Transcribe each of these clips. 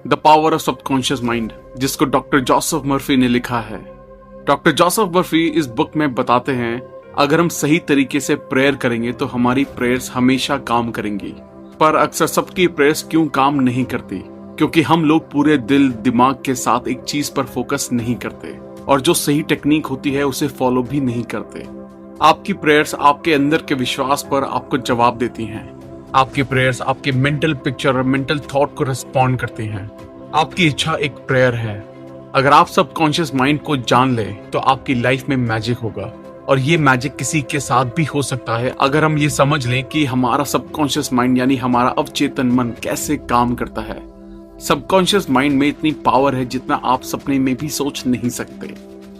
The power of subconscious mind, जिसको doctor Joseph Murphy ने लिखा है। डॉक्टर जोसेफ मर्फी इस बुक में बताते हैं अगर हम सही तरीके से प्रेयर करेंगे तो हमारी प्रेयर्स हमेशा काम करेंगी। पर अक्सर सबकी प्रेयर्स क्यों काम नहीं करती? क्योंकि हम लोग पूरे दिल दिमाग के साथ एक चीज पर फोकस नहीं करते और जो सही टेक्निक होती है उसे फॉलो भी नहीं करते। आपकी प्रेयर्स आपके अंदर के विश्वास पर आपको जवाब देती हैं। आपकी प्रेयर्स आपके मेंटल पिक्चर और मेंटल थॉट को रिस्पॉन्ड करती हैं। आपकी इच्छा एक प्रेयर है। अगर आप सबकॉन्शियस माइंड को जान ले तो आपकी लाइफ में मैजिक होगा, और ये मैजिक किसी के साथ भी हो सकता है अगर हम ये समझ लें कि हमारा सबकॉन्शियस माइंड यानी हमारा अवचेतन मन कैसे काम करता है। सबकॉन्शियस माइंड में इतनी पावर है जितना आप सपने में भी सोच नहीं सकते।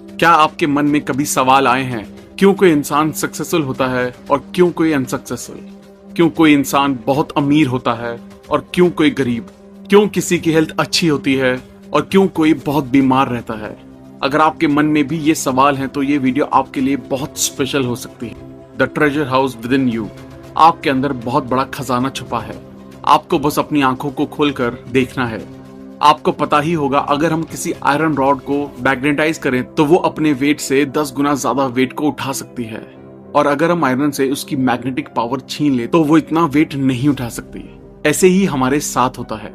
क्या आपके मन में कभी सवाल आए हैं क्यों कोई इंसान सक्सेसफुल होता है और क्यों कोई अनसक्सेसफुल? क्यों कोई इंसान बहुत अमीर होता है और क्यों कोई गरीब? क्यों किसी की हेल्थ अच्छी होती है और क्यों कोई बहुत बीमार रहता है? अगर आपके मन में भी ये सवाल हैं तो ये वीडियो आपके लिए बहुत स्पेशल हो सकती है। The treasure house with in you, आपके अंदर बहुत बड़ा खजाना छुपा है। आपको बस अपनी आंखों को खोलकर देखना है। आपको पता ही होगा अगर हम किसी आयरन रॉड को मैग्नेटाइज करें तो वो अपने वेट से 10 गुना ज्यादा वेट को उठा सकती है, और अगर हम आयरन से उसकी मैग्नेटिक पावर छीन ले तो वो इतना वेट नहीं उठा सकती। ऐसे ही हमारे साथ होता है।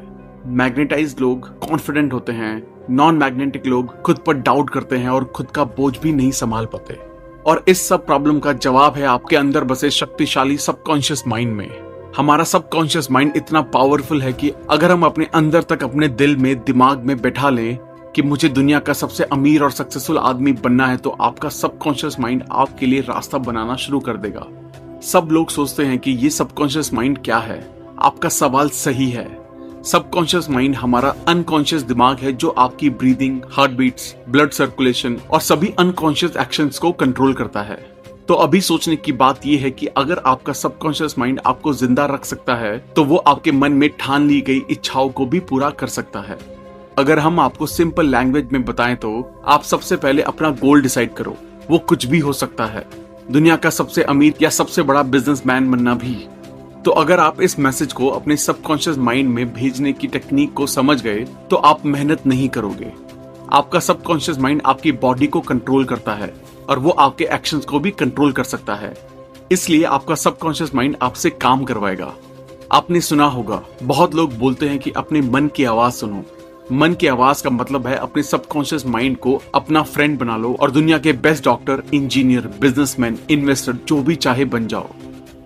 मैग्नेटाइज्ड लोग कॉन्फिडेंट होते हैं, नॉन मैग्नेटिक लोग खुद पर डाउट करते हैं और खुद का बोझ भी नहीं संभाल पाते। और इस सब प्रॉब्लम का जवाब है आपके अंदर बसे शक्तिशाली सबकॉन्शियस माइंड में। हमारा सबकॉन्शियस माइंड इतना पावरफुल है कि अगर हम अपने अंदर तक अपने दिल में दिमाग में बैठा लें कि मुझे दुनिया का सबसे अमीर और सक्सेसफुल आदमी बनना है तो आपका सबकॉन्शियस माइंड आपके लिए रास्ता बनाना शुरू कर देगा। सब लोग सोचते हैं कि ये सबकॉन्शियस माइंड क्या है। आपका सवाल सही है। सबकॉन्शियस माइंड हमारा अनकॉन्शियस दिमाग है जो आपकी breathing, heart beats, blood circulation और सभी अनकॉन्शियस एक्शंस को कंट्रोल करता है। तो अभी सोचने की बात यह है कि अगर आपका सबकॉन्शियस माइंड आपको जिंदा रख सकता है तो वो आपके मन में ठान ली गई इच्छाओं को भी पूरा कर सकता है। अगर हम आपको सिंपल लैंग्वेज में बताएं तो आप सबसे पहले अपना गोल डिसाइड करो। वो कुछ भी हो सकता है, दुनिया का सबसे अमीर या सबसे बड़ा बिजनेसमैन बनना भी। तो अगर आप इस मैसेज को अपने सबकॉन्शियस माइंड में भेजने की टेक्निक को समझ गए तो आप मेहनत नहीं करोगे। आपका सबकॉन्शियस माइंड आपकी बॉडी को कंट्रोल करता है और वो आपके एक्शंस को भी कंट्रोल कर सकता है। इसलिए आपका सबकॉन्शियस माइंड आपसे काम करवाएगा। आपने सुना होगा, बहुत लोग बोलते हैं कि अपने मन की आवाज सुनो। मन की आवाज का मतलब है अपने सबकॉन्शियस माइंड को अपना फ्रेंड बना लो और दुनिया के best doctor, engineer, businessman, investor जो भी चाहे बन जाओ।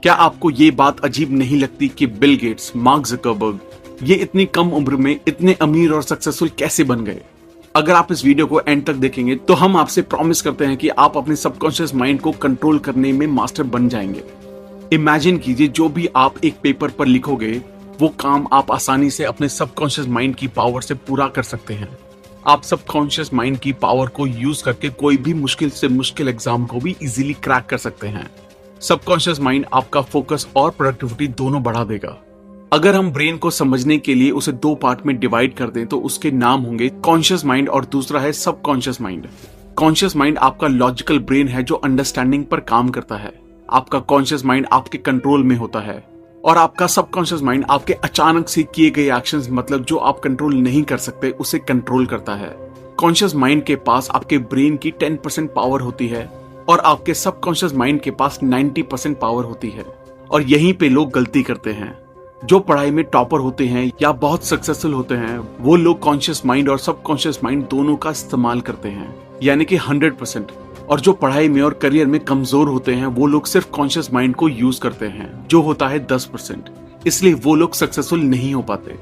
क्या आपको ये बात अजीब नहीं लगती कि बिल गेट्स, मार्क ज़करबर्ग ये इतनी कम उम्र में इतने अमीर और सक्सेसफुल कैसे बन गए? अगर आप इस वीडियो को एंड तक देखेंगे तो हम आपसे प्रॉमिस करते हैं कि आप अपने सबकॉन्शियस माइंड को कंट्रोल करने में मास्टर बन जाएंगे। इमेजिन कीजिए जो भी आप एक पेपर पर लिखोगे वो काम आप आसानी से अपने सबकॉन्शियस माइंड की पावर से पूरा कर सकते हैं। आप सबकॉन्शियस माइंड की पावर को यूज करके कोई भी मुश्किल से मुश्किल एग्जाम को भी इजीली क्रैक कर सकते हैं। सबकॉन्शियस माइंड आपका फोकस और प्रोडक्टिविटी दोनों बढ़ा देगा। अगर हम ब्रेन को समझने के लिए उसे 2 पार्ट में डिवाइड कर दें तो उसके नाम होंगे कॉन्शियस माइंड और दूसरा है सबकॉन्शियस माइंड। कॉन्शियस माइंड आपका लॉजिकल ब्रेन है जो अंडरस्टैंडिंग पर काम करता है। आपका कॉन्शियस माइंड आपके कंट्रोल में होता है और आपका सबकॉन्शियस माइंड आपके अचानक से किए गए एक्शंस, मतलब जो आप कंट्रोल नहीं कर सकते, उसे कंट्रोल करता है। कॉन्शियस माइंड के पास आपके ब्रेन की 10% पावर होती है और आपके सबकॉन्शियस माइंड के पास 90% पावर होती है। और यहीं पे लोग गलती करते हैं। जो पढ़ाई में टॉपर होते हैं या बहुत सक्सेसफुल होते हैं वो लोग कॉन्शियस माइंड और सबकॉन्शियस माइंड दोनों का इस्तेमाल करते हैं, यानी कि 100%। और जो पढ़ाई में और करियर में कमजोर होते हैं वो लोग सिर्फ कॉन्शियस माइंड को यूज करते हैं, जो होता है 10%। इसलिए वो लोग सक्सेसफुल नहीं हो पाते।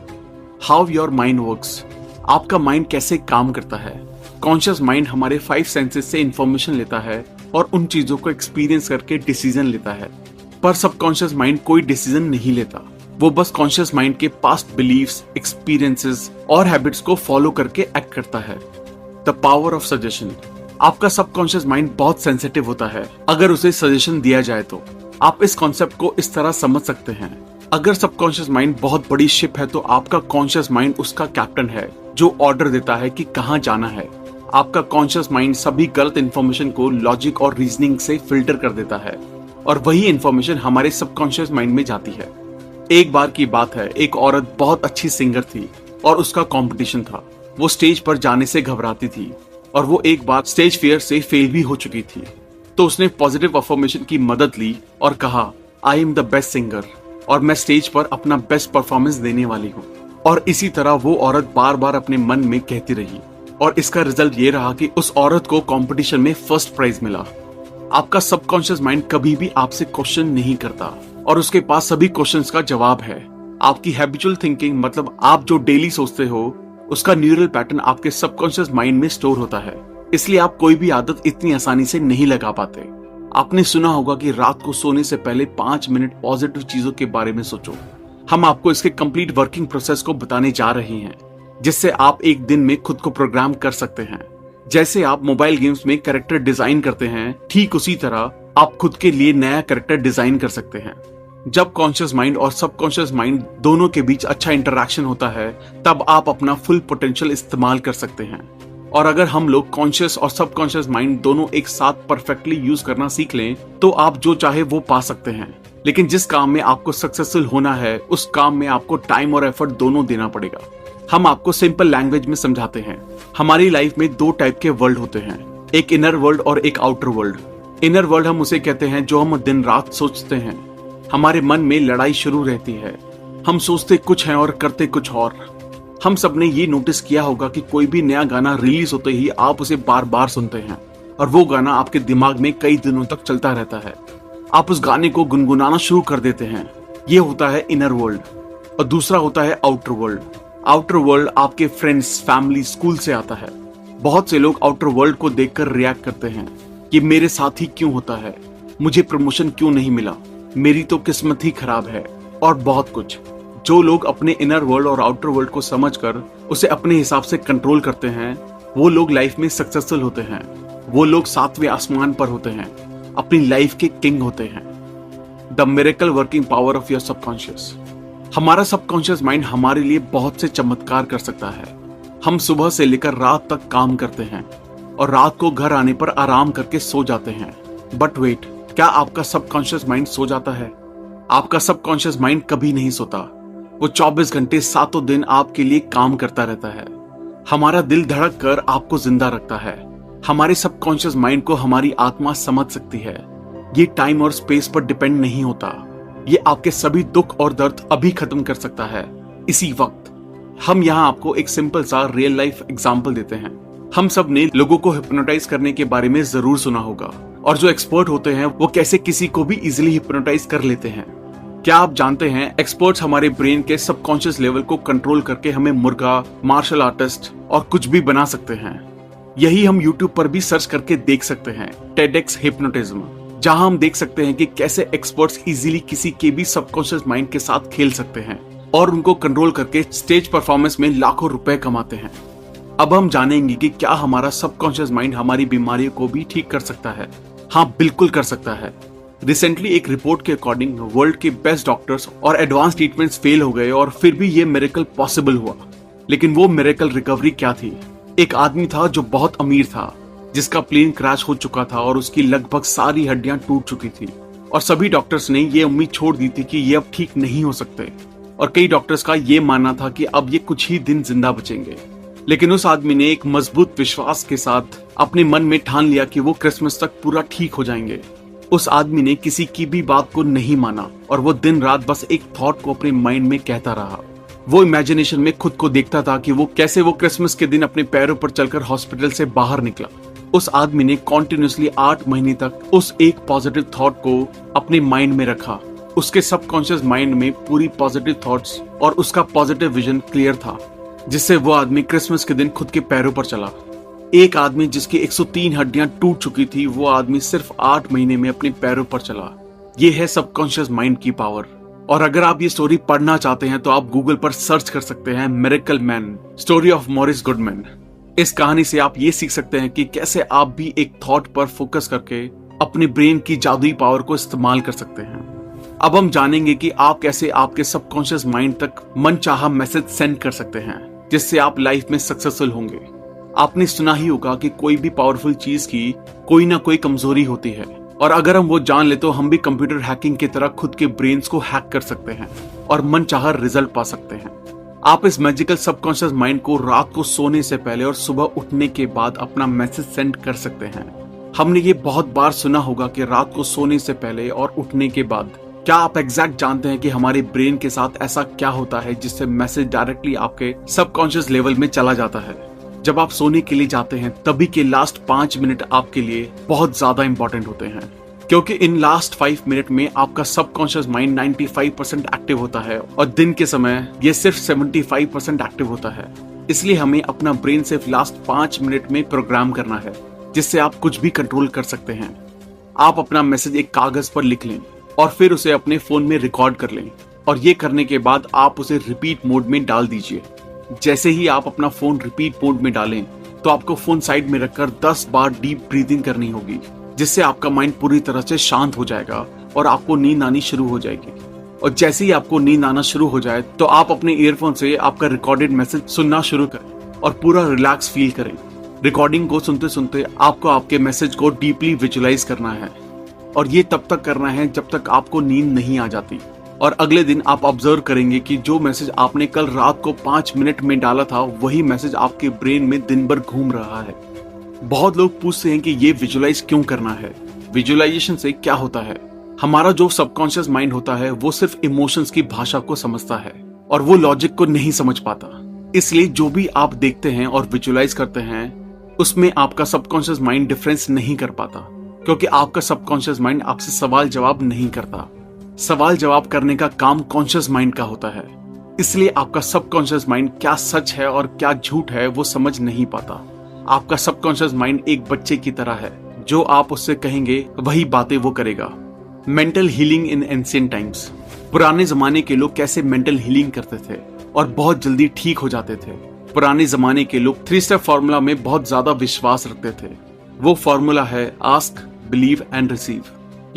हाउ योर माइंड वर्क्स, आपका माइंड कैसे काम करता है। कॉन्शियस माइंड हमारे 5 सेंसेस से इंफॉर्मेशन लेता है और उन चीजों को एक्सपीरियंस करके डिसीजन लेता है। पर सबकॉन्शियस माइंड कोई डिसीजन नहीं लेता। वो बस कॉन्शियस माइंड के पास्ट बिलीव्स, एक्सपीरियंसेस और हैबिट्स को फॉलो करके एक्ट करता है। द पावर ऑफ सजेशन, आपका सबकॉन्शियस माइंड बहुत सेंसिटिव होता है अगर उसे सजेशन दिया जाए तो। आप इस कॉन्सेप्ट को इस तरह समझ सकते हैं, अगर सबकॉन्शियस माइंड बहुत बड़ी शिप है तो आपका कॉन्शियस माइंड उसका कैप्टन है जो ऑर्डर देता है कि कहाँ जाना है। आपका कॉन्शियस माइंड सभी गलत इन्फॉर्मेशन को लॉजिक और रीजनिंग से फिल्टर कर देता है और वही इन्फॉर्मेशन हमारे सबकॉन्शियस माइंड में जाती है। एक बार की बात है, एक औरत बहुत अच्छी सिंगर थी। और उसका कंपटीशन था। वो स्टेज पर जाने से घबराती थी और वो एक बार स्टेज फियर से फेल भी हो चुकी थी। तो उसने पॉजिटिव अफर्मेशन की मदद ली और कहा, I am the best singer और मैं स्टेज पर अपना बेस्ट परफॉर्मेंस देने वाली हूँ। और इसी तरह वो औरत बार बार अपने मन में कहती रही और इसका रिजल्ट ये रहा कि उस औरत को कंपटीशन में फर्स्ट प्राइज मिला। आपका सबकॉन्शियस माइंड कभी भी आपसे क्वेश्चन नहीं करता और उसके पास सभी क्वेश्चंस का जवाब है। आपकी हैबिचुअल थिंकिंग, मतलब आप जो डेली सोचते हो, उसका न्यूरल पैटर्न आपके सबकॉन्शियस माइंड में स्टोर होता है। इसलिए आप कोई भी आदत इतनी आसानी से नहीं लगा पाते। आपने सुना होगा कि रात को सोने से पहले 5 मिनट पॉजिटिव चीजों के बारे में सोचो। हम आपको इसके कंप्लीट वर्किंग प्रोसेस को बताने जा रहे हैं, जिससे आप एक दिन में खुद को प्रोग्राम कर सकते हैं। जैसे आप मोबाइल गेम्स में कैरेक्टर डिजाइन करते हैं, ठीक उसी तरह आप खुद के लिए नया कैरेक्टर डिजाइन कर सकते हैं। जब कॉन्शियस माइंड और सबकॉन्शियस माइंड दोनों के बीच अच्छा इंटरेक्शन होता है, तब आप अपना फुल पोटेंशियल इस्तेमाल कर सकते हैं। और अगर हम लोग कॉन्शियस और सबकॉन्शियस माइंड दोनों एक साथ परफेक्टली यूज करना सीख लें, तो आप जो चाहे वो पा सकते हैं। लेकिन जिस काम में आपको सक्सेसफुल होना है, उस काम में आपको टाइम और एफर्ट दोनों देना पड़ेगा। हम आपको सिंपल लैंग्वेज में समझाते हैं। हमारी लाइफ में 2 टाइप के वर्ल्ड होते हैं, एक इनर वर्ल्ड और एक आउटर वर्ल्ड। इनर वर्ल्ड हम उसे कहते हैं जो हम दिन रात सोचते हैं। हमारे मन में लड़ाई शुरू रहती है, हम सोचते कुछ हैं और करते कुछ और। हम सब ने ये नोटिस किया होगा कि कोई भी नया गाना रिलीज होते ही आप उसे बार बार सुनते हैं और वो गाना आपके दिमाग में कई दिनों तक चलता रहता है। आप उस गाने को गुनगुनाना शुरू कर देते हैं। ये होता है इनर वर्ल्ड। और दूसरा होता है आउटर वर्ल्ड। आउटर वर्ल्ड आपके फ्रेंड्स, फैमिली, स्कूल से आता है। बहुत से लोग आउटर वर्ल्ड को देखकर रिएक्ट करते हैं कि मेरे साथ ही क्यों होता है, मुझे प्रमोशन क्यों नहीं मिला, मेरी तो किस्मत ही खराब है, और बहुत कुछ। जो लोग अपने इनर वर्ल्ड और आउटर वर्ल्ड को समझकर उसे अपने हिसाब से कंट्रोल करते हैं, वो लोग लाइफ में सक्सेसफुल होते हैं। वो लोग 7वें आसमान पर होते हैं, अपनी लाइफ के किंग होते हैं। The miracle working power of your subconscious. हमारा सबकॉन्शियस माइंड हमारे लिए बहुत से चमत्कार कर सकता है। हम सुबह से लेकर रात तक काम करते हैं और रात को घर आने पर आराम करके सो जाते हैं। बट वेट, क्या आपका सबकॉन्शियस माइंड सो जाता है? आपका सबकॉन्शियस माइंड कभी नहीं सोता। वो 24 घंटे 7 दिन आपके लिए काम करता रहता है। हमारा दिल धड़क कर आपको जिंदा रखता है। हमारे सबकॉन्शियस माइंड को हमारी आत्मा समझ सकती है। ये टाइम और स्पेस पर डिपेंड नहीं होता। ये आपके सभी दुख और दर्द अभी खत्म कर सकता है, इसी वक्त। हम यहाँ आपको एक सिंपल सा रियल लाइफ एग्जाम्पल देते हैं। हम सब ने लोगों को हिप्नोटाइज करने के बारे में जरूर सुना होगा, और जो एक्सपर्ट होते हैं वो कैसे किसी को भी इजिली हिप्नोटाइज कर लेते हैं। क्या आप जानते हैं, एक्सपर्ट्स हमारे ब्रेन के सबकॉन्शियस लेवल को कंट्रोल करके हमें मुर्गा, मार्शल आर्टिस्ट और कुछ भी बना सकते हैं। यही हम YouTube पर भी सर्च करके देख सकते हैं, TEDx हिप्नोटिज्म, जहां हम देख सकते हैं कि कैसे एक्सपर्ट्स इजीली किसी के भी सबकॉन्शियस माइंड के साथ खेल सकते हैं और उनको कंट्रोल करके स्टेज परफॉर्मेंस में लाखों रुपए कमाते हैं। अब हम जानेंगे कि क्या हमारा सबकॉन्शियस माइंड हमारी बीमारियों को भी ठीक कर सकता है। हाँ, बिल्कुल कर सकता है। रिसेंटली एक रिपोर्ट के अकॉर्डिंग वर्ल्ड के बेस्ट डॉक्टर्स और एडवांस ट्रीटमेंट्स फेल हो गए और फिर भी ये मिरेकल पॉसिबल हुआ। लेकिन वो मिरेकल रिकवरी क्या थी? एक आदमी था जो बहुत अमीर था, जिसका प्लेन क्रैश हो चुका था और उसकी लगभग सारी हड्डियां टूट चुकी थी, और सभी डॉक्टर्स ने ये उम्मीद छोड़ दी थी कि ये अब ठीक नहीं हो सकते, और कई डॉक्टर्स का ये मानना था कि अब ये कुछ ही दिन जिंदा बचेंगे। लेकिन उस आदमी ने एक मजबूत विश्वास के साथ अपने मन में ठान लिया कि वो क्रिसमस तक पूरा ठीक हो जाएंगे। उस आदमी ने किसी की भी बात को नहीं माना और वो दिन रात बस एक थॉट को अपने माइंड में कहता रहा। वो इमेजिनेशन में खुद को देखता था कि वो कैसे वो क्रिसमस के दिन अपने पैरों पर चलकर हॉस्पिटल से बाहर निकला। उस आदमी ने कॉन्टिन्यूसली 8 महीने तक उस एक पॉजिटिव थॉट को अपने माइंड में रखा। उसके सबकॉन्शियस माइंड में पूरी पॉजिटिव थॉट्स और उसका पॉजिटिव विजन क्लियर था, जिससे वो आदमी क्रिसमस के दिन खुद के पैरों पर चला। एक आदमी जिसकी 103 हड्डियां टूट चुकी थी, वो आदमी सिर्फ 8 महीने में अपने पैरों पर चला। ये है सबकॉन्शियस माइंड की पावर। और अगर आप ये स्टोरी पढ़ना चाहते हैं तो आप गूगल पर सर्च कर सकते हैं, miracle man, story of Morris Goodman. इस कहानी से आप ये सीख सकते हैं कि कैसे आप भी एक थॉट पर फोकस करके अपने ब्रेन की जादुई पावर को इस्तेमाल कर सकते हैं। अब हम जानेंगे कि आप कैसे आपके सबकॉन्शियस माइंड तक मनचाहा मैसेज सेंड कर सकते हैं, जिससे आप लाइफ में सक्सेसफुल होंगे। आपने सुना ही होगा कि कोई भी पावरफुल चीज की कोई ना कोई कमजोरी होती है, और अगर हम वो जान ले तो हम भी कंप्यूटर हैकिंग की तरह खुद के ब्रेन्स को हैक कर सकते हैं और मनचाहा रिजल्ट पा सकते हैं। आप इस मैजिकल सबकॉन्शियस माइंड को रात को सोने से पहले और सुबह उठने के बाद अपना मैसेज सेंड कर सकते हैं। हमने ये बहुत बार सुना होगा कि रात को सोने से पहले और उठने के बाद। क्या आप एग्जैक्ट जानते हैं कि हमारे ब्रेन के साथ ऐसा क्या होता है जिससे मैसेज डायरेक्टली आपके सबकॉन्शियस लेवल में चला जाता है? जब आप सोने के लिए जाते हैं तभी के लास्ट 5 मिनट आपके लिए बहुत ज्यादा इंपॉर्टेंट होते हैं, क्योंकि इन लास्ट 5 मिनट में आपका सबकॉन्शियस माइंड 95% एक्टिव होता है और दिन के समय ये सिर्फ 75% एक्टिव होता है। इसलिए हमें अपना ब्रेन सिर्फ लास्ट 5 मिनट में प्रोग्राम करना है, जिससे आप कुछ भी कंट्रोल कर सकते हैं। आप अपना मैसेज एक कागज पर लिख लें और फिर उसे अपने फोन में रिकॉर्ड कर लें, और ये करने के बाद आप उसे रिपीट मोड में डाल दीजिए। जैसे ही आप अपना फोन रिपीट मोड में डालें तो आपको फोन साइड में रखकर 10 बार डीप ब्रीदिंग करनी होगी, जिससे आपका माइंड पूरी तरह से शांत हो जाएगा और आपको नींद आनी शुरू हो जाएगी। और जैसे ही आपको नींद आना शुरू हो जाए तो आप अपने ईयरफोन से आपका रिकॉर्डेड मैसेज सुनना शुरू करें और पूरा रिलैक्स फील करें। रिकॉर्डिंग को सुनते सुनते आपको आपके मैसेज को डीपली विजुअलाइज करना है, और ये तब तक करना है जब तक आपको नींद नहीं आ जाती। और अगले दिन आप ऑब्जर्व करेंगे कि जो मैसेज आपने कल रात को 5 मिनट में डाला था वही मैसेज आपके ब्रेन में दिन भर घूम रहा है। बहुत लोग पूछते हैं कि ये विजुअलाइज क्यों करना है, विजुअलाइजेशन से क्या होता है? हमारा जो सबकॉन्शियस माइंड होता है वो सिर्फ इमोशंस की भाषा को समझता है और वो लॉजिक को नहीं समझ पाता। इसलिए जो भी आप देखते हैं और विजुअलाइज करते हैं उसमें आपका सबकॉन्शियस माइंड डिफरेंस नहीं कर पाता, क्योंकि आपका सबकॉन्शियस माइंड आपसे सवाल जवाब नहीं करता। सवाल जवाब करने का काम कॉन्शियस माइंड का होता है। इसलिए आपका सबकॉन्शियस माइंड क्या सच है और क्या झूठ है वो समझ नहीं पाता। आपका सबकॉन्शियस माइंड एक बच्चे की तरह है, जो आप उससे कहेंगे वही बातें वो करेगा। Mental healing in ancient times. पुराने जमाने के लोग कैसे मेंटल हीलिंग करते थे और बहुत जल्दी ठीक हो जाते थे। पुराने जमाने के लोग 3 स्टेप फॉर्मूला में बहुत ज्यादा विश्वास रखते थे। वो फॉर्मूला है आस्क, बिलीव एंड रिसीव,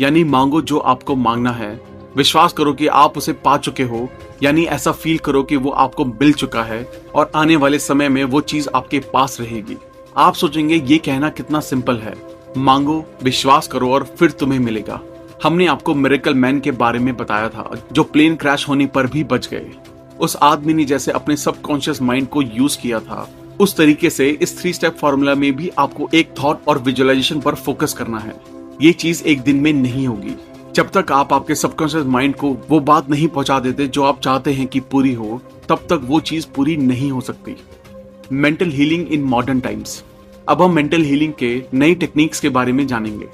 यानी मांगो जो आपको मांगना है, विश्वास करो कि आप उसे पा चुके हो, यानी ऐसा फील करो कि वो आपको मिल चुका है और आने वाले समय में वो चीज आपके पास रहेगी। आप सोचेंगे ये कहना कितना सिंपल है, मांगो, विश्वास करो और फिर तुम्हें मिलेगा। हमने आपको मिरेकल मैन के बारे में बताया था, जो प्लेन क्रैश होने पर भी बच गए। उस आदमी ने जैसे अपने सबकॉन्शियस माइंड को यूज किया था, उस तरीके से इस 3 स्टेप फॉर्मूला में भी आपको एक थॉट और विजुअलाइजेशन पर फोकस करना है। ये चीज एक दिन में नहीं होगी। जब तक आप आपके सबकॉन्शियस माइंड को वो बात नहीं पहुंचा देते जो आप चाहते हैं कि पूरी हो, तब तक वो चीज पूरी नहीं हो सकती। Mental healing in modern times. अब हम मेंटल हीलिंग के नई टेक्निक्स के बारे में जानेंगे।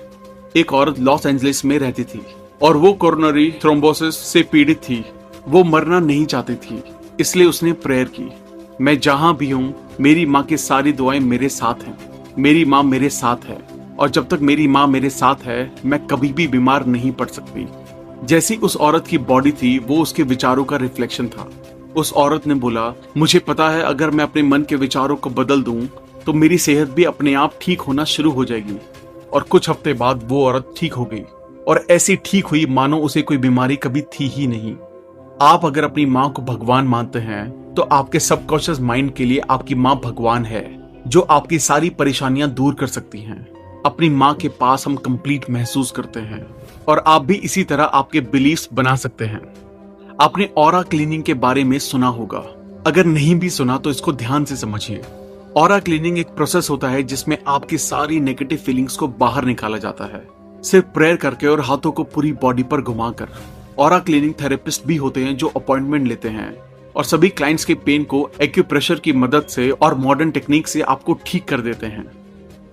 एक औरत लॉस एंजलिस में रहती थी और वो कोरोनरी थ्रोम्बोसिस से पीड़ित थी। वो मरना नहीं चाहती थी, इसलिए उसने प्रेयर की, मैं जहां भी हूं मेरी माँ की सारी दुआएं मेरे साथ हैं। मेरी माँ मेरे साथ है और जब तक मेरी माँ मेरे साथ है मैं कभी भी बीमार नहीं पड़ सकती। जैसी उस औरत की बॉडी थी वो उसके विचारों का रिफ्लेक्शन था। उस औरत ने बोला, मुझे पता है अगर मैं अपने मन के विचारों को बदल दूं तो मेरी सेहत भी अपने आप ठीक होना शुरू हो जाएगी। और कुछ हफ्ते बाद वो औरत ठीक हो गई और ऐसी ठीक हुई मानो उसे कोई बीमारी कभी थी ही नहीं। आप अगर अपनी माँ को भगवान मानते हैं तो आपके सबकॉन्शियस माइंड के लिए आपकी माँ भगवान है, जो आपकी सारी परेशानियां दूर कर सकती हैं। अपनी माँ के पास हम कंप्लीट महसूस करते हैं और आप भी इसी तरह आपके बिलीफ्स बना सकते हैं। आपने ऑरा क्लीनिंग के बारे में सुना होगा, अगर नहीं भी सुना तो इसको ध्यान से समझिए। ऑरा क्लीनिंग एक प्रोसेस होता है जिसमें आपकी सारी नेगेटिव फीलिंग्स को बाहर निकाला जाता है, सिर्फ प्रेयर करके और हाथों को पूरी बॉडी पर घुमाकर। ऑरा क्लीनिंग थेरेपिस्ट भी होते हैं जो अपॉइंटमेंट लेते हैं और सभी क्लाइंट्स के पेन को एक्यूप्रेशर की मदद से और मॉडर्न टेक्निक से आपको ठीक कर देते हैं।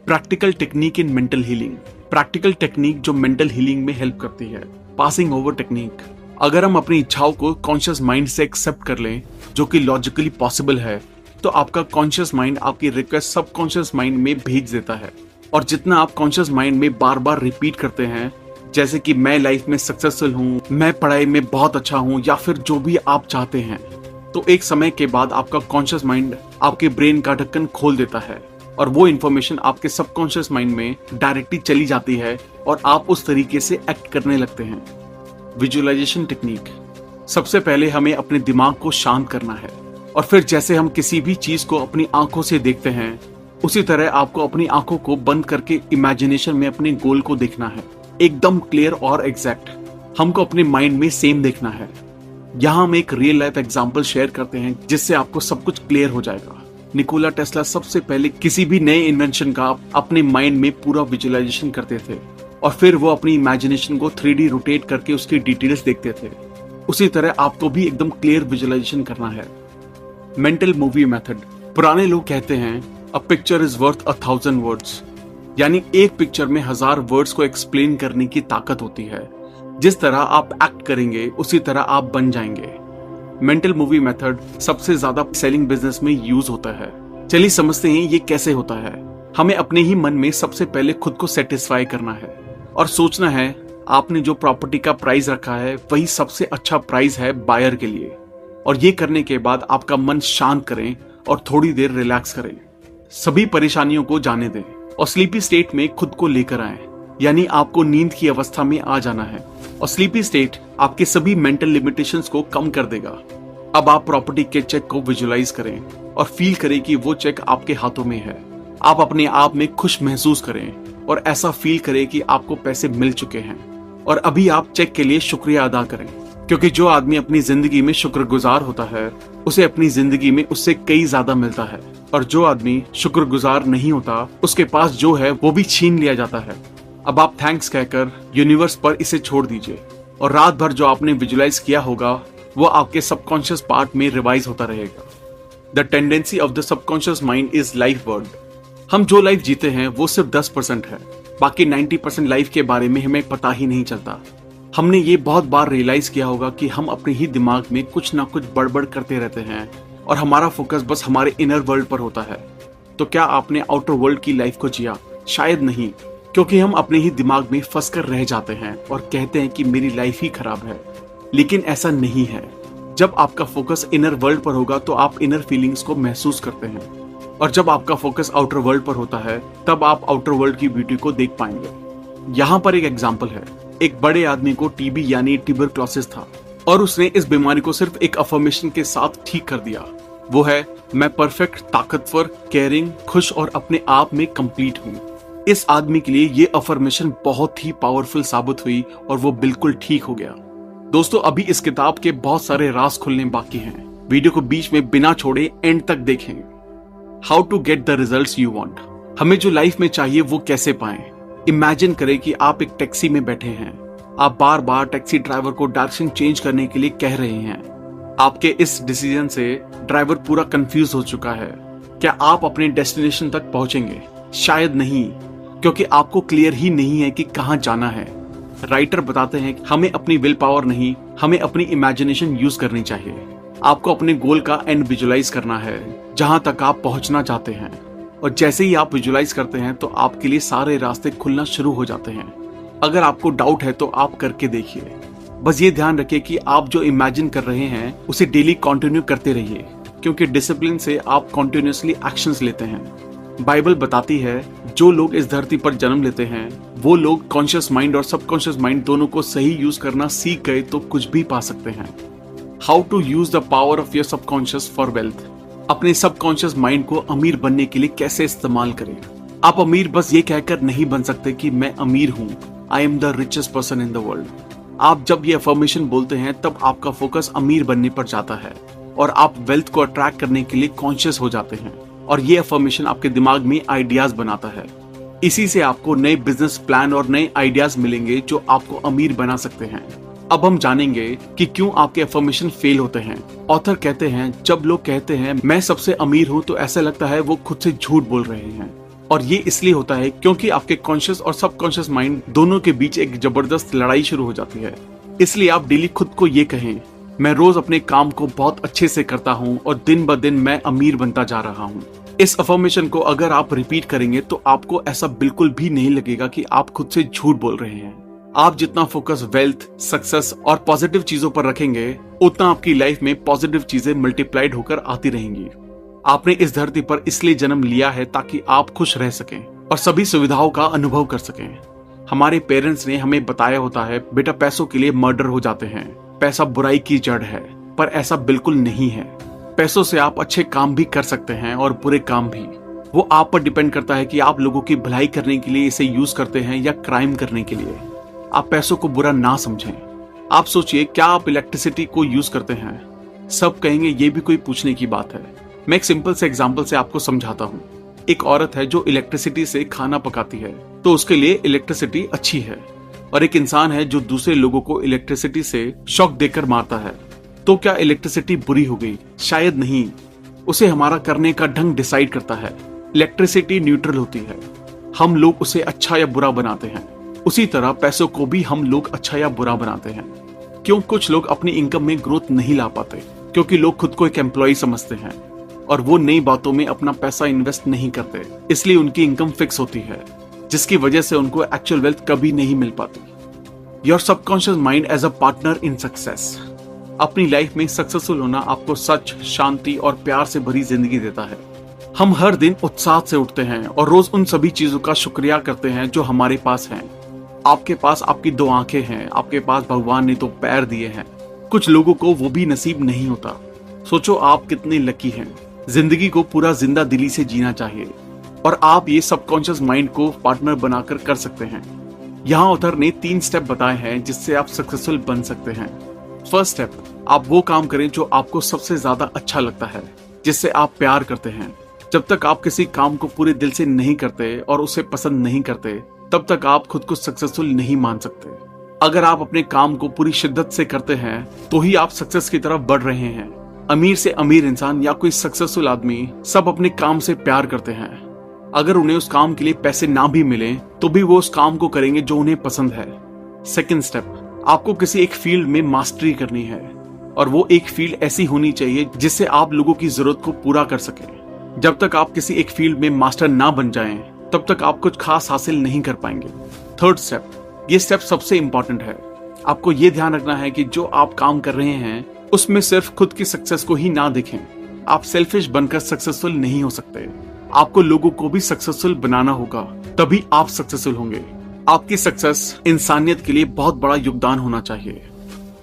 Practical technique in mental healing. Practical technique जो मेंटल हीलिंग में हेल्प करती है। Passing over technique. अगर हम अपनी इच्छाओं को कॉन्शियस माइंड से एक्सेप्ट कर लें, जो कि लॉजिकली पॉसिबल है, तो आपका कॉन्शियस माइंड आपकी रिक्वेस्ट सबकॉन्शियस माइंड में भेज देता है। और जितना आप कॉन्शियस माइंड में बार बार रिपीट करते हैं, जैसे कि मैं लाइफ में सक्सेसफुल हूँ, मैं पढ़ाई में बहुत अच्छा हूँ, या फिर जो भी आप चाहते हैं, तो एक समय के बाद आपका कॉन्शियस माइंड आपके ब्रेन का ढक्कन खोल देता है और वो इन्फॉर्मेशन आपके सबकॉन्शियस माइंड में डायरेक्टली चली जाती है और आप उस तरीके से एक्ट करने लगते हैं। Visualisation technique. सबसे पहले हमें अपने दिमाग को शांत करना है और फिर जैसे हम किसी भी चीज को अपनी आंखों से देखते हैं, उसी तरह आपको अपनी आंखों को बंद करके इमेजिनेशन में अपने गोल को देखना है, एकदम क्लियर और एग्जैक्ट। हमको अपने माइंड में सेम देखना है। यहाँ हम एक रियल लाइफ एग्जाम्पल शेयर करते हैं जिससे आपको सब कुछ क्लियर हो जाएगा। निकोला टेस्ला सबसे पहले किसी भी नए इन्वेंशन का अपने माइंड में पूरा विजुअलाइजेशन करते थे और फिर वो अपनी इमेजिनेशन को 3D रोटेट करके उसकी डिटेल्स देखते थे। उसी तरह आपको भी एकदम क्लियर विजुअलाइजेशन करना है। Mental movie method. पुराने लोग कहते हैं a picture is worth 1000 words, यानी एक पिक्चर में 1000 वर्ड्स को एक्सप्लेन करने की ताकत होती है। जिस तरह आप एक्ट करेंगे उसी तरह आप बन जाएंगे। मेंटल मूवी मेथड सबसे ज्यादा सेलिंग बिजनेस में यूज होता है। चलिए समझते हैं ये कैसे होता है। हमें अपने ही मन में सबसे पहले खुद को सेटिस्फाई करना है और सोचना है आपने जो प्रॉपर्टी का प्राइस रखा है वही सबसे अच्छा प्राइस है बायर के लिए। और ये करने के बाद आपका मन शांत करें और थोड़ी देर रिलैक्स करें, सभी परेशानियों को जाने दें और स्लीपी स्टेट में खुद को लेकर आए, यानी आपको नींद की अवस्था में आ जाना है। और स्लीपी स्टेट आपके सभी मेंटल लिमिटेशंस को कम कर देगा। अब आप प्रॉपर्टी के चेक को विजुअलाइज करें और फील करें कि वो चेक आपके हाथों में है। आप अपने आप में खुश महसूस करें और ऐसा फील करें कि आपको पैसे मिल चुके हैं। और अभी आप चेक के लिए शुक्रिया अदा करें, क्योंकि जो आदमी अपनी जिंदगी में शुक्रगुजार होता है उसे अपनी जिंदगी में उससे कई ज्यादा मिलता है, और जो आदमी शुक्रगुजार नहीं होता उसके पास जो है वो भी छीन लिया जाता है। अब आप थैंक्स कहकर यूनिवर्स पर इसे छोड़ दीजिए और रात भर जो आपने विजुअलाइज किया होगा वो आपके सबकॉन्शियस पार्ट में रिवाइज होता रहेगा। The tendency of the subconscious mind is life world. हम जो लाइफ जीते हैं वो सिर्फ 10% है, बाकी 90% लाइफ के बारे में हमें पता ही नहीं चलता। हमने ये बहुत बार रियलाइज किया होगा कि हम अपने ही दिमाग में कुछ ना कुछ बड़बड़ करते रहते हैं और हमारा फोकस बस हमारे इनर वर्ल्ड पर होता है। तो क्या आपने आउटर वर्ल्ड की लाइफ को जिया? शायद नहीं, क्योंकि हम अपने ही दिमाग में फंस कर रह जाते हैं और कहते हैं कि मेरी लाइफ ही खराब है। लेकिन ऐसा नहीं है। जब आपका फोकस इनर वर्ल्ड पर होगा तो आप इनर फीलिंग्स को महसूस करते हैं, और जब आपका फोकस आउटर वर्ल्ड पर होता है तब आप आउटर वर्ल्ड की ब्यूटी को देख पाएंगे। यहाँ पर एक एग्जाम्पल है। एक बड़े आदमी को टीबी यानी ट्यूबरक्लोसिस था और उसने इस बीमारी को सिर्फ एक अफर्मेशन के साथ ठीक कर दिया। वो है, मैं परफेक्ट, ताकतवर, केयरिंग, खुश और अपने आप में कंप्लीट हूँ। इस आदमी के लिए ये अफर्मेशन बहुत ही पावरफुल साबित हुई और वो बिल्कुल ठीक हो गया। दोस्तों, अभी इस किताब के बहुत सारे राज खुलने बाकी हैं। वीडियो को बीच में बिना छोड़े एंड तक देखें। How to get the results you want. हमें जो लाइफ में चाहिए वो कैसे पाएं। इमेजिन करें कि आप एक टैक्सी में बैठे हैं। आप बार बार टैक्सी ड्राइवर को डायरेक्शन चेंज करने के लिए कह रहे हैं। आपके इस डिसीजन से ड्राइवर पूरा कंफ्यूज हो चुका है। क्या आप अपने डेस्टिनेशन तक पहुंचेंगे? शायद नहीं, क्योंकि आपको क्लियर ही नहीं है कि कहां जाना है। राइटर बताते हैं कि हमें अपनी विल पावर नहीं, हमें अपनी इमेजिनेशन यूज करनी चाहिए। आपको अपने गोल का एंड विजुअलाइज करना है, जहां तक आप पहुंचना चाहते हैं। और जैसे ही आप विजुअलाइज करते हैं तो आपके लिए सारे रास्ते खुलना शुरू हो जाते हैं। अगर आपको डाउट है तो आप करके देखिए। बस ये ध्यान रखिए कि आप जो इमेजिन कर रहे हैं उसे डेली कंटिन्यू करते रहिए, क्योंकि डिसिप्लिन से आप कंटिन्यूअसली एक्शंस लेते हैं। बाइबल बताती है जो लोग इस धरती पर जन्म लेते हैं वो लोग कॉन्शियस माइंड और सबकॉन्शियस माइंड दोनों को सही यूज करना सीख गए तो कुछ भी पा सकते हैं। How to use the power of your subconscious for wealth. अपने सबकॉन्शियस माइंड को अमीर बनने के लिए कैसे इस्तेमाल करें। आप अमीर बस ये कहकर नहीं बन सकते कि मैं अमीर हूं, I am the richest person in the world. आप जब ये अफर्मेशन बोलते हैं तब आपका फोकस अमीर बनने पर जाता है और आप वेल्थ को अट्रैक्ट करने के लिए कॉन्शियस हो जाते हैं, और ये अफर्मेशन आपके दिमाग में आइडियाज बनाता है। इसी से आपको नए बिजनेस प्लान और नए आइडियाज मिलेंगे जो आपको अमीर बना सकते हैं। अब हम जानेंगे कि क्यों आपके अफर्मेशन फेल होते हैं। ऑथर कहते हैं जब लोग कहते हैं मैं सबसे अमीर हूं तो ऐसा लगता है वो खुद से झूठ बोल रहे हैं, और ये इसलिए होता है क्योंकि आपके कॉन्शियस और सबकॉन्शियस माइंड दोनों के बीच एक जबरदस्त लड़ाई शुरू हो जाती है। इसलिए आप डेली खुद को ये कहें, मैं रोज अपने काम को बहुत अच्छे से करता हूँ और दिन ब दिन मैं अमीर बनता जा रहा हूँ। इस अफर्मेशन को अगर आप रिपीट करेंगे तो आपको ऐसा बिल्कुल भी नहीं लगेगा कि आप खुद से झूठ बोल रहे हैं। आप जितना फोकस वेल्थ, सक्सेस और पॉजिटिव चीजों पर रखेंगे उतना आपकी लाइफ में पॉजिटिव चीजें मल्टीप्लाइड होकर आती रहेंगी। आपने इस धरती पर इसलिए जन्म लिया है ताकि आप खुश रह सकें और सभी सुविधाओं का अनुभव कर सकें। हमारे पेरेंट्स ने हमें बताया होता है बेटा पैसों के लिए मर्डर हो जाते हैं, पैसा बुराई की जड़ है, पर ऐसा बिल्कुल नहीं है। पैसों से आप अच्छे काम भी कर सकते हैं और बुरे काम भी। वो आप पर डिपेंड करता है कि आप लोगों की भलाई करने के लिए इसे यूज करते हैं या क्राइम करने के लिए। आप पैसों को बुरा ना समझें। आप सोचिए, क्या आप इलेक्ट्रिसिटी को यूज करते हैं? सब कहेंगे ये भी कोई पूछने की बात है। मैं एक सिंपल से एग्जांपल से आपको समझाता हूँ। एक औरत है जो इलेक्ट्रिसिटी से खाना पकाती है, तो उसके लिए इलेक्ट्रिसिटी अच्छी है। और एक इंसान है जो दूसरे लोगों को इलेक्ट्रिसिटी से शॉक देकर मारता है, तो क्या इलेक्ट्रिसिटी बुरी हो गई? शायद नहीं। उसे हमारा करने का ढंग डिसाइड करता है। इलेक्ट्रिसिटी न्यूट्रल होती है, हम लोग उसे अच्छा या बुरा बनाते हैं। उसी तरह पैसों को भी हम लोग अच्छा या बुरा बनाते हैं। क्यों कुछ लोग अपनी इनकम में ग्रोथ नहीं ला पाते? क्योंकि लोग खुद को एक एम्प्लॉय समझते हैं और वो नई बातों में अपना पैसा इन्वेस्ट नहीं करते, इसलिए उनकी इनकम फिक्स होती है, जिसकी वजह से उनको एक्चुअल वेल्थ कभी नहीं मिल पाती। Your subconscious mind as a partner in success. अपनी लाइफ में सक्सेसफुल होना आपको सच, शांति और प्यार से भरी जिंदगी देता है। हम हर दिन उत्साह से उठते हैं और रोज उन सभी चीजों का शुक्रिया करते हैं जो हमारे पास हैं। आपके पास आपकी 2 आंखें हैं, आपके पास भगवान ने 2 पैर दिए हैं। कुछ लोगों को वो भी नसीब नहीं होता। सोचो आप कितने लकी हैं। जिंदगी को पूरा जिंदा दिली से जीना चाहिए और आप ये सबकॉन्शियस माइंड को पार्टनर बनाकर कर सकते हैं। यहाँ ऑथर ने 3 स्टेप बताए हैं जिससे आप सक्सेसफुल बन सकते हैं। फर्स्ट स्टेप, आप वो काम करें जो आपको सबसे ज्यादा अच्छा लगता है, जिससे आप प्यार करते हैं। जब तक आप किसी काम को पूरे दिल से नहीं करते और उसे पसंद नहीं करते, तब तक आप खुद को सक्सेसफुल नहीं मान सकते। अगर आप अपने काम को पूरी शिद्दत से करते हैं तो ही आप सक्सेस की तरफ बढ़ रहे हैं। अमीर से अमीर इंसान या कोई सक्सेसफुल आदमी सब अपने काम से प्यार करते हैं। अगर उन्हें उस काम के लिए पैसे ना भी मिले तो भी वो उस काम को करेंगे जो उन्हें पसंद है। सेकंड स्टेप, आपको किसी एक फील्ड में मास्टरी करनी है और वो एक फील्ड ऐसी होनी चाहिए जिससे आप लोगों की जरूरत को पूरा कर सकें। जब तक आप किसी एक फील्ड में मास्टर ना बन जाएं, तब तक आप कुछ खास हासिल नहीं कर पाएंगे। थर्ड स्टेप, ये स्टेप सबसे इंपॉर्टेंट है। आपको ये ध्यान रखना है कि जो आप काम कर रहे हैं उसमें सिर्फ खुद की सक्सेस को ही ना देखें। आप सेल्फिश बनकर सक्सेसफुल नहीं हो सकते। आपको लोगों को भी सक्सेसफुल बनाना होगा, तभी आप सक्सेसफुल होंगे। आपकी सक्सेस इंसानियत के लिए बहुत बड़ा योगदान होना चाहिए।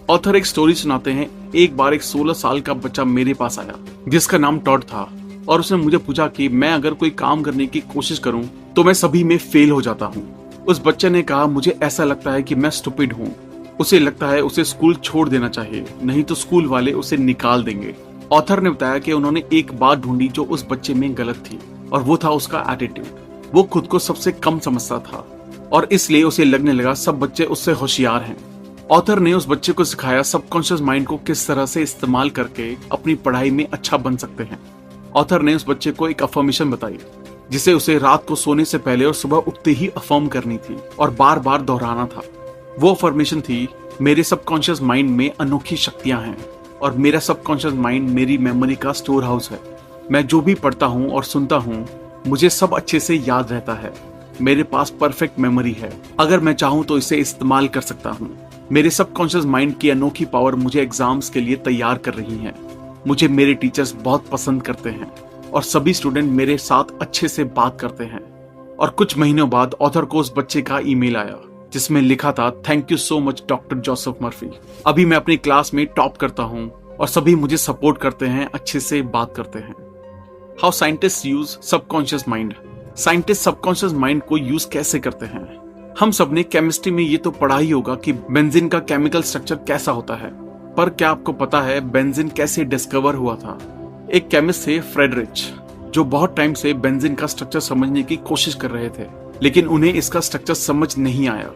ऑथर एक स्टोरी सुनाते हैं। एक बार एक 16 साल का बच्चा मेरे पास आया जिसका नाम टॉड था और उसने मुझे पूछा कि मैं अगर कोई काम करने की कोशिश करूं तो मैं सभी में फेल हो जाता हूं। उस बच्चे ने कहा, मुझे ऐसा लगता है कि मैं स्टूपिड हूं। उसे लगता है उसे स्कूल छोड़ देना चाहिए, नहीं तो स्कूल वाले उसे निकाल देंगे। ऑथर ने बताया कि उन्होंने एक बात ढूंढी जो उस बच्चे में गलत थी और वो था उसका एटीट्यूड। वो खुद को सबसे कम समझता था और इसलिए उसे लगने लगा सब बच्चे उससे होशियार हैं। ऑथर ने उस बच्चे को सिखाया सबकॉन्शियस माइंड को किस तरह से इस्तेमाल करके अपनी पढ़ाई में अच्छा बन सकते हैं। ऑथर ने उस बच्चे को एक अफर्मेशन बताई जिसे उसे रात को सोने से पहले और सुबह उठते ही अफर्म करनी थी और बार बार दोहराना था। वो अफर्मेशन थी, मेरे सबकॉन्शियस माइंड में अनोखी शक्तियां हैं और मेरा सबकॉन्शियस माइंड मेरी मेमोरी का स्टोर हाउस है। मैं जो भी पढ़ता हूँ और सुनता हूँ मुझे सब अच्छे से याद रहता है। मेरे पास परफेक्ट मेमोरी है, अगर मैं चाहूँ तो इसे इस्तेमाल कर सकता हूँ। मेरे सबकॉन्शियस माइंड की अनोखी पावर मुझे एग्जाम्स के लिए तैयार कर रही है। मुझे मेरे टीचर्स बहुत पसंद करते हैं और सभी स्टूडेंट मेरे साथ अच्छे से बात करते हैं। और कुछ महीनों बाद ऑथर को उस बच्चे का ईमेल आया जिसमें लिखा था, thank you so much doctor Joseph Murphy. अभी मैं अपनी क्लास में टॉप करता हूँ और सभी मुझे सपोर्ट करते हैं, अच्छे से बात करते हैं। How scientist use subconscious mind. Scientist subconscious mind को यूज कैसे करते हैं? हम सबने केमिस्ट्री में ये तो पढ़ा ही होगा कि बेंजीन का केमिकल स्ट्रक्चर कैसा होता है, पर क्या आपको पता है बेंजीन कैसे डिस्कवर हुआ था? एक केमिस्ट थे फ्रेडरिच, जो बहुत टाइम से बेंजीन का स्ट्रक्चर समझने की कोशिश कर रहे थे, लेकिन उन्हें इसका स्ट्रक्चर समझ नहीं आया।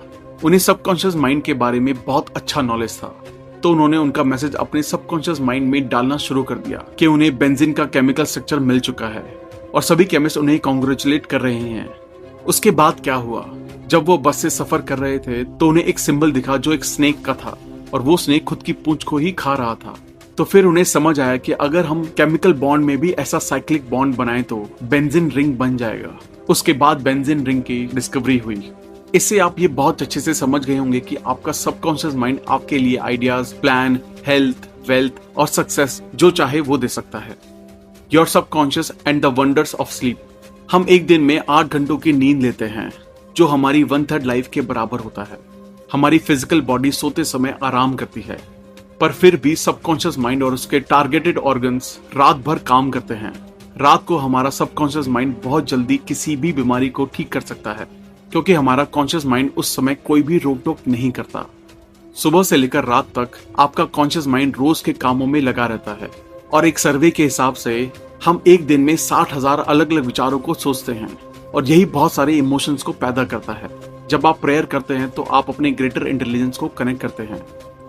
उन्हें सबकॉन्शियस माइंड के बारे में बहुत अच्छा नॉलेज था, तो उन्होंने उनका मैसेज अपने सबकॉन्शियस माइंड में डालना शुरू कर दिया कि उन्हें बेंजीन का केमिकल स्ट्रक्चर मिल चुका है और सभी केमिस्ट उन्हें कॉन्ग्रेचुलेट कर रहे हैं। उसके बाद क्या हुआ, जब वो बस से सफर कर रहे थे तो उन्हें एक सिंबल दिखा जो एक स्नेक का था और वो स्नेक खुद की पूंछ को ही खा रहा था। तो फिर उन्हें समझ आया कि अगर हम केमिकल बॉन्ड में भी ऐसा साइक्लिक बॉन्ड बनाएं तो बेंजीन रिंग बन जाएगा। उसके बाद बेंजीन रिंग की डिस्कवरी हुई। इससे आप ये बहुत अच्छे से समझ गए होंगे कि आपका सबकॉन्शियस माइंड आपके लिए आइडियाज, प्लान, हेल्थ, वेल्थ और सक्सेस जो चाहे वो दे सकता है। Your subconscious and the wonders of sleep. हम एक दिन में 8 घंटों की नींद लेते हैं जो हमारी 1/3 लाइफ के बराबर होता है। हमारी फिजिकल बॉडी सोते समय आराम करती है, पर फिर भी सबकॉन्शियस माइंड और उसके टारगेटेड ऑर्गन्स रात भर काम करते हैं। रात को हमारा सबकॉन्शियस माइंड बहुत जल्दी किसी भी बीमारी को ठीक कर सकता है, क्योंकि हमारा कॉन्शियस माइंड उस समय कोई भी रोक टोक नहीं करता। सुबह से लेकर रात तक आपका कॉन्शियस माइंड रोज के कामों में लगा रहता है और एक सर्वे के हिसाब से हम एक दिन में 60,000 अलग अलग विचारों को सोचते हैं और यही बहुत सारे इमोशंस को पैदा करता है। जब आप प्रेयर करते हैं तो आप अपने ग्रेटर इंटेलिजेंस को कनेक्ट करते हैं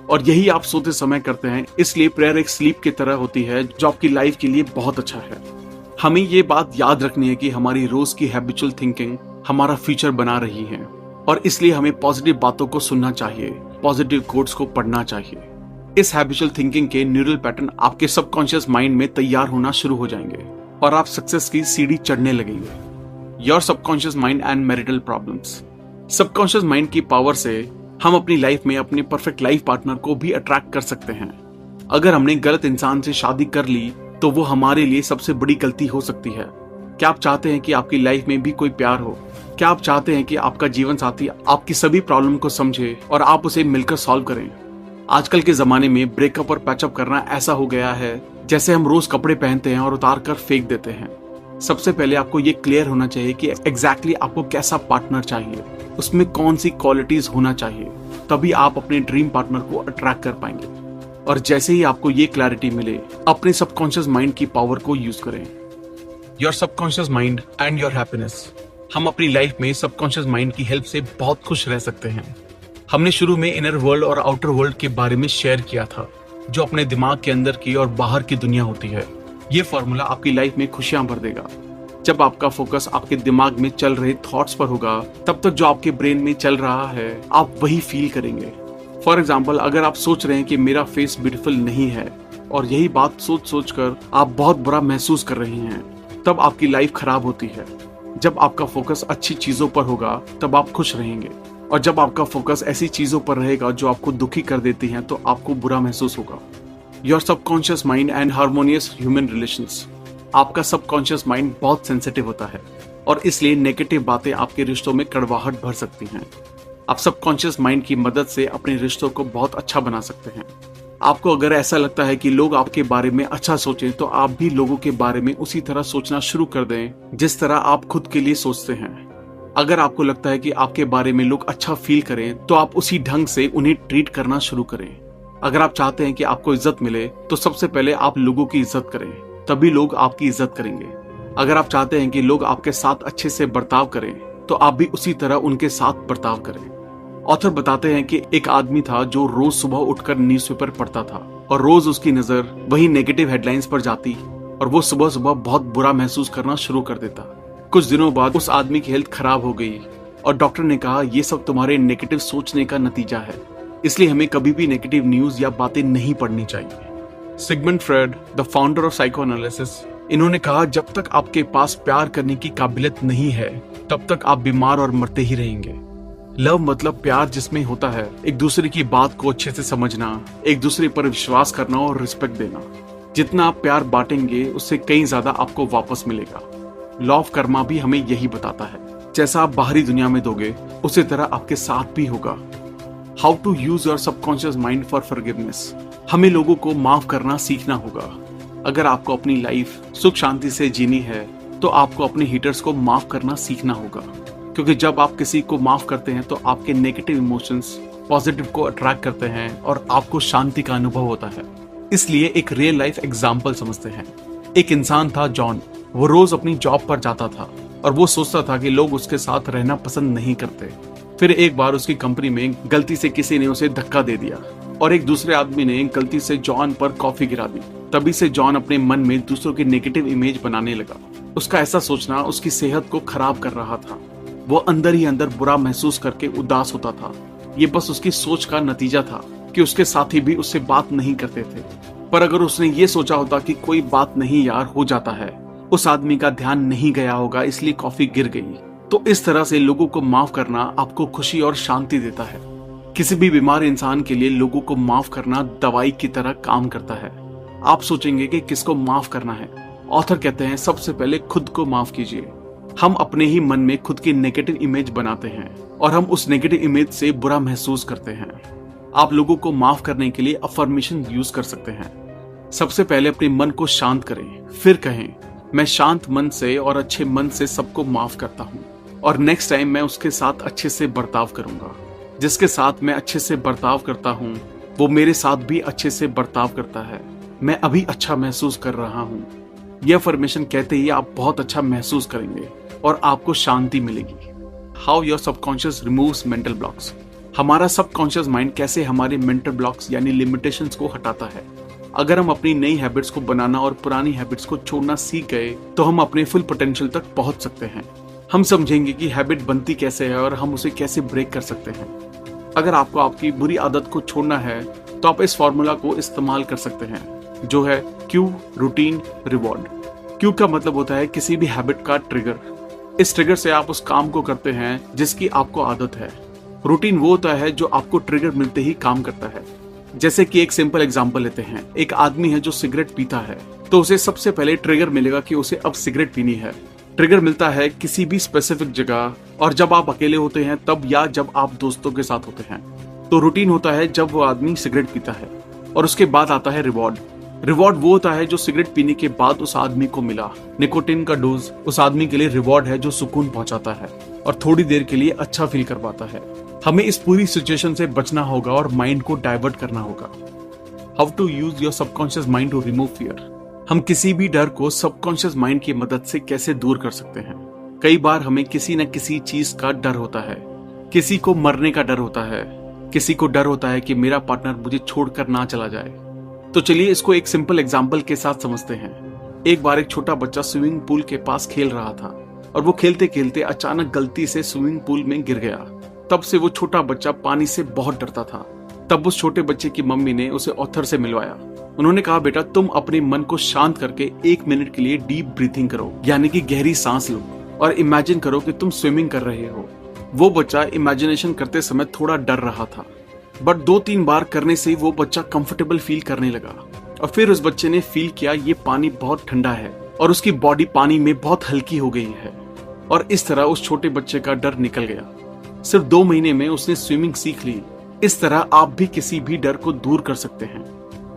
और यही आप सोते समय करते हैं। इसलिए प्रेयर एक स्लीप की तरह होती है जो आपकी लाइफ के लिए बहुत अच्छा है। हमें ये बात याद रखनी है कि हमारी रोज की हैबिचुअल थिंकिंग हमारा फ्यूचर बना रही है और इसलिए हमें पॉजिटिव बातों को सुनना चाहिए, पॉजिटिव कोट्स को पढ़ना चाहिए। इस हैबिचुअल थिंकिंग के न्यूरल पैटर्न आपके सबकॉन्शियस माइंड में तैयार होना शुरू हो जाएंगे और आप सक्सेस की सीढ़ी चढ़ने लगेंगे। Your subconscious mind and marital problems. Subconscious mind की पावर से हम अपनी लाइफ में अपने परफेक्ट लाइफ पार्टनर को भी अट्रैक्ट कर सकते हैं। अगर हमने गलत इंसान से शादी कर ली तो वो हमारे लिए सबसे बड़ी गलती हो सकती है। क्या आप चाहते हैं कि आपकी लाइफ में भी कोई प्यार हो? क्या आप चाहते हैं कि आपका जीवन साथी आपकी सभी प्रॉब्लम को समझे और आप उसे मिलकर सॉल्व करें? आजकल के जमाने में ब्रेकअप और पैचअप करना ऐसा हो गया है जैसे हम रोज कपड़े पहनते हैं और उतार कर फेंक देते हैं। सबसे पहले आपको ये क्लियर होना चाहिए कि एग्जैक्टली आपको कैसा पार्टनर चाहिए, उसमें कौन सी क्वालिटीज होना चाहिए, तभी आप अपने ड्रीम पार्टनर को अट्रैक्ट कर पाएंगे। और जैसे ही आपको ये क्लैरिटी मिले, अपने सबकॉन्शियस माइंड की पावर को यूज करें। Your subconscious mind and your happiness. हम अपनी लाइफ में सबकॉन्शियस माइंड की हेल्प से बहुत खुश रह सकते हैं। हमने शुरू में इनर वर्ल्ड और आउटर वर्ल्ड के बारे में शेयर किया था, जो अपने दिमाग के अंदर की और बाहर की दुनिया होती है। ये फॉर्मूला आपकी लाइफ में खुशियां भर देगा। जब आपका फोकस आपके दिमाग में चल रहे थॉट्स पर होगा, तब तक जो आपके ब्रेन में चल रहा है आप वही फील करेंगे। फॉर एग्जाम्पल, अगर आप सोच रहे हैं कि मेरा फेस ब्यूटीफुल नहीं है और यही बात सोच सोच कर आप बहुत बुरा महसूस कर रहे हैं, तब आपकी लाइफ खराब होती है। जब आपका फोकस अच्छी चीजों पर होगा तब आप खुश रहेंगे और जब आपका फोकस ऐसी चीजों पर रहेगा जो आपको दुखी कर देती हैं तो आपको बुरा महसूस होगा। Your subconscious mind and harmonious human relations. आपका सबकॉन्शियस माइंड बहुत सेंसिटिव होता है और इसलिए नेगेटिव बातें आपके रिश्तों में कड़वाहट भर सकती हैं। आप सबकॉन्शियस माइंड की मदद से अपने रिश्तों को बहुत अच्छा बना सकते हैं। आपको अगर ऐसा लगता है कि लोग आपके बारे में अच्छा सोचें तो आप भी लोगों के बारे में उसी तरह सोचना शुरू कर दें जिस तरह आप खुद के लिए सोचते हैं। अगर आपको लगता है कि आपके बारे में लोग अच्छा फील करें तो आप उसी ढंग से उन्हें ट्रीट करना शुरू करें। अगर आप चाहते हैं कि आपको इज्जत मिले तो सबसे पहले आप लोगों की इज्जत करें, तभी लोग आपकी इज्जत करेंगे। अगर आप चाहते हैं कि लोग आपके साथ अच्छे से बर्ताव करें तो आप भी उसी तरह उनके साथ बर्ताव करें। ऑथर बताते हैं कि एक आदमी था जो रोज सुबह उठकर न्यूज़पेपर पढ़ता था और रोज उसकी नजर वही नेगेटिव हेडलाइंस पर जाती और वो सुबह सुबह बहुत बुरा महसूस करना शुरू कर देता। कुछ दिनों बाद उस आदमी की हेल्थ खराब हो गई और डॉक्टर ने कहा ये सब तुम्हारे नेगेटिव सोचने का नतीजा है, इसलिए हमें कभी भी नेगेटिव न्यूज या बातें नहीं पढ़नी चाहिए। Sigmund Freud, the founder of psychoanalysis, इन्होंने कहा जब तक आपके पास प्यार करने की काबिलियत नहीं है तब तक आप बीमार और मरते ही रहेंगे। लव मतलब प्यार जिसमें होता है एक दूसरे की बात को अच्छे से समझना, एक दूसरे पर विश्वास करना और रिस्पेक्ट देना। जितना आप प्यार बांटेंगे उससे कहीं ज्यादा आपको वापस मिलेगा। लॉ ऑफ कर्मा भी हमें यही बताता है, जैसा आप बाहरी दुनिया में दोगे उसी तरह आपके साथ भी होगा। How to use your subconscious mind for forgiveness. हमें लोगों को माफ करना सीखना होगा। अगर आपको अपनी लाइफ सुख शांति से जीनी है तो आपको अपने हिटर्स को माफ करना सीखना होगा, क्योंकि जब आप किसी को माफ करते हैं तो आपके नेगेटिव इमोशंस पॉजिटिव को अट्रैक्ट करते हैं और आपको शांति का अनुभव होता है। इसलिए एक रियल लाइफ एग्जाम्पल समझते हैं। एक इंसान था जॉन। वो रोज अपनी जॉब पर जाता था और वो सोचता था कि लोग उसके साथ रहना पसंद नहीं करते। फिर एक बार उसकी कंपनी में गलती से किसी ने उसे धक्का दे दिया और एक दूसरे आदमी ने गलती से जॉन पर कॉफी गिरा दी। तभी से जॉन अपने मन में दूसरों की नेगेटिव इमेज बनाने लगा। उसका ऐसा सोचना उसकी सेहत को खराब कर रहा था। वो अंदर ही अंदर बुरा महसूस करके उदास होता था। ये बस उसकी सोच का नतीजा था कि उसके साथी भी उससे बात नहीं करते थे। पर अगर उसने ये सोचा होता कि कोई बात नहीं यार, हो जाता है, उस आदमी का ध्यान नहीं गया होगा इसलिए कॉफी गिर गई। तो इस तरह से लोगों को माफ करना आपको खुशी और शांति देता है। किसी भी बीमार इंसान के लिए लोगों को माफ करना दवाई की तरह काम करता है। आप सोचेंगे कि किसको माफ करना है। ऑथर कहते हैं सबसे पहले खुद को माफ कीजिए। हम अपने ही मन में खुद की नेगेटिव इमेज बनाते हैं और हम उस नेगेटिव इमेज से बुरा महसूस करते हैं। आप लोगों को माफ करने के लिए अफर्मेशन यूज कर सकते हैं। सबसे पहले अपने मन को शांत करें, फिर कहें मैं शांत मन से और अच्छे मन से सबको माफ करता हूँ और नेक्स्ट टाइम मैं उसके साथ अच्छे से बर्ताव करूंगा। जिसके साथ मैं अच्छे से बर्ताव करता हूँ वो मेरे साथ भी अच्छे से बर्ताव करता है। मैं अभी अच्छा महसूस कर रहा हूँ। यह अफर्मेशन कहते ही आप बहुत अच्छा महसूस करेंगे और आपको शांति मिलेगी। How your subconscious removes mental blocks. हमारा सबकॉन्शियस माइंड कैसे हमारे मेंटल ब्लॉक्स यानी लिमिटेशंस को हटाता है। अगर हम अपनी नई हैबिट्स को बनाना और पुरानी हैबिट्स को छोड़ना सीख गए तो हम अपने फुल पोटेंशियल तक पहुंच सकते हैं। हम समझेंगे कि हैबिट बनती कैसे है और हम उसे कैसे ब्रेक कर सकते हैं। अगर आपको आपकी बुरी आदत को छोड़ना है तो आप इस फॉर्मूला को इस्तेमाल कर सकते हैं, जो है क्यू, रूटीन, रिवॉर्ड। क्यू का मतलब होता है किसी भी हैबिट का ट्रिगर। इस ट्रिगर से आप उस काम को करते हैं जिसकी आपको आदत है। रूटीन वो होता है जो आपको ट्रिगर मिलते ही काम करता है। जैसे कि एक सिंपल एग्जांपल लेते हैं। एक आदमी है जो सिगरेट पीता है तो उसे सबसे पहले ट्रिगर मिलेगा कि उसे अब सिगरेट पीनी है। ट्रिगर मिलता है किसी भी स्पेसिफिक जगह, और जब आप अकेले होते हैं तब, या जब आप दोस्तों के साथ होते हैं। तो रूटीन होता है जब वो आदमी सिगरेट पीता है। और उसके बाद आता है रिवॉर्ड। रिवॉर्ड वो होता है जो सिगरेट पीने के बाद उस आदमी को मिला। निकोटीन का डोज उस आदमी के लिए रिवॉर्ड है जो सुकून पहुंचाता है और थोड़ी देर के लिए अच्छा फील करवाता है। हमें इस पूरी सिचुएशन से बचना होगा और माइंड को डाइवर्ट करना होगा। How to use your subconscious mind to remove fear. हम किसी भी डर को सबकॉन्शियस माइंड की मदद से कैसे दूर कर सकते हैं। कई बार हमें किसी न किसी चीज का डर होता है। किसी को मरने का डर होता है, किसी को डर होता है कि मेरा पार्टनर मुझे छोड़कर ना चला जाए। तो चलिए इसको एक सिंपल एग्जाम्पल के साथ समझते हैं। एक बार एक छोटा बच्चा स्विमिंग पूल के पास खेल रहा था और वो खेलते खेलते अचानक गलती से स्विमिंग पूल में गिर गया। तब से वो छोटा बच्चा पानी से बहुत डरता था। तब उस छोटे बच्चे की मम्मी ने उसे ऑथर से मिलवाया। उन्होंने कहा, बेटा तुम अपने मन को शांत करके 1 मिनट के लिए डीप ब्रीथिंग करो, यानी कि गहरी सांस लो, और इमेजिन करो कि तुम स्विमिंग कर रहे हो। वो बच्चा इमेजिनेशन करते समय थोड़ा डर रहा था, बट 2-3 बार करने से वो बच्चा कंफर्टेबल फील करने लगा। और फिर उस बच्चे ने फील किया ये पानी बहुत ठंडा है और उसकी बॉडी पानी में बहुत हल्की हो गई है। और इस तरह उस छोटे बच्चे का डर निकल गया। सिर्फ 2 महीने में उसने स्विमिंग सीख ली। इस तरह आप भी किसी भी डर को दूर कर सकते हैं।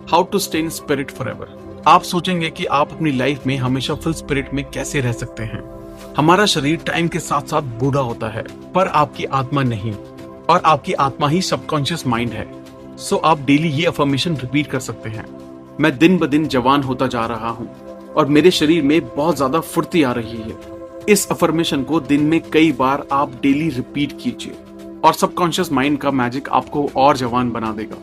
How to stay in spirit forever. आप सोचेंगे कि आप अपनी लाइफ में हमेशा फुल स्पिरिट में कैसे रह सकते हैं। हमारा शरीर टाइम के साथ साथ बूढ़ा होता है, पर आपकी आत्मा नहीं, और आपकी आत्मा ही सबकॉन्शियस माइंड है। सो आप डेली ये अफर्मेशन रिपीट कर सकते हैं। मैं दिन ब दिन जवान होता जा रहा हूँ और मेरे शरीर में बहुत ज्यादा फुर्ती आ रही है। इस अफर्मेशन को दिन में कई बार आप डेली रिपीट कीजिए और सबकॉन्शियस माइंड का मैजिक आपको और जवान बना देगा।